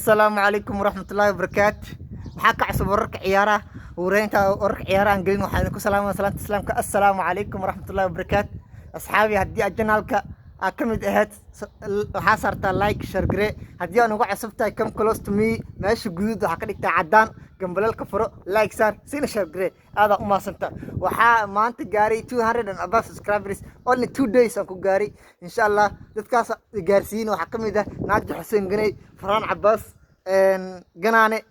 السلام عليكم ورحمة الله وبركاته. محاك عصب ورك عيارة ورينتا ورك عيارة انجلين وحينكو سلام وسلامة السلام. السلام عليكم ورحمة الله وبركاته. أصحابي هدي أجنالك أكمل إهات حاسرتا لايك شير جري هدي أنا وقع صبتها كم كلوز تو مي ماشي جدود وحكيك تعدان جنبل الكفرو لايك صار سين شير جري هذا ما سنتا وحا ما أنت جاري 200 and above subscribers only 2 days أكو جاري إن شاء الله تتكاس جارسين وحكم إذا ناجح حسين جني فران عباس جناني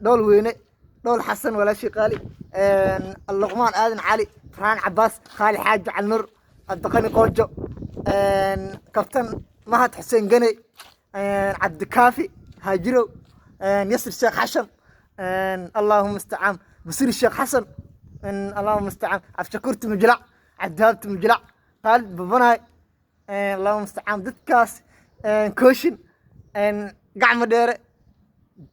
دول ويني دول حسن ولا شي قالي اللقمان آذن علي فران عباس خالي حاج على النور الدقني قوجو كابتن مهد حسين جني عبد الكافي هاجرو ياسر الشيخ حسن اللهم استعان بصير الشيخ حسن اللهم استعان عبد شكورت مجلع عبد هابت مجلع قال ببناي اللهم استعان دتكاس كوشن قاع مدير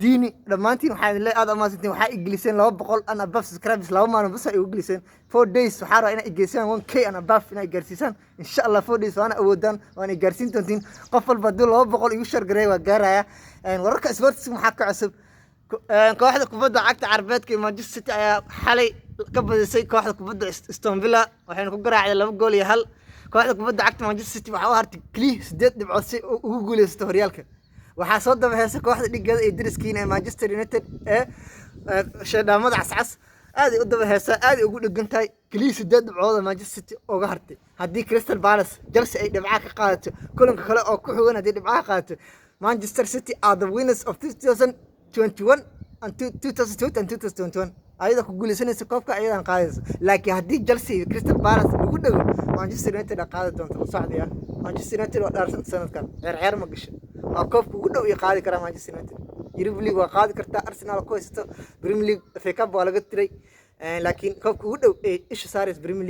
ديني لما انتي waxaa ilaa aad amaasintay waxa igliseen 200 ana above subscribers laba maalin bas ay igliseen 4 days waxa raa ina igliseen 1k ana above ina gaarsiisan insha Allah 4 days waana awoodaan waana gaarsiin doontiin qof walba 200 igu share gareey waa gaaraya wararka sports waxa ka cusub kooxda kubadda cagta Carbeedka ee Manchester City ayaa xalay ka badisay kooxda kubadda Aston Villa waxayna ku garaacday 2 gool iyo hal kooxda kubadda cagta Manchester City waxa u hartay kaliya 8 dhibcood si ugu guuleysto horyaalka waxaa soo daba heesay kooxda dhigada ee diriskiina ee Manchester United ee shaqamada cascas aad ay u daba heesay aad ay ugu dhigantahay kaliya 8 dhibcood Manchester City uga hartay hadii Crystal Palace Chelsea ay dhibcaha ka qaadato kulanka kale oo ku xigan hadii dhibcaha qaadato Manchester City are the winners of 2021 and 2021 ayada ku guuleysanaysa koobka ayadan qaadayso laakiin hadii Chelsea iyo Crystal Palace ugu dhago Manchester United qaadi doonto saacadiya Manchester United waa dhaarsan sanadkan ciyaar ma gasho waa koobka ugu dhow ee qaadi kara Manchester United Europa League waa qaadi kartaa Arsenal ku haysto Premier League FA Cup waa laga tiray laakiin koobka ugu dhow ee isha saaris Premier League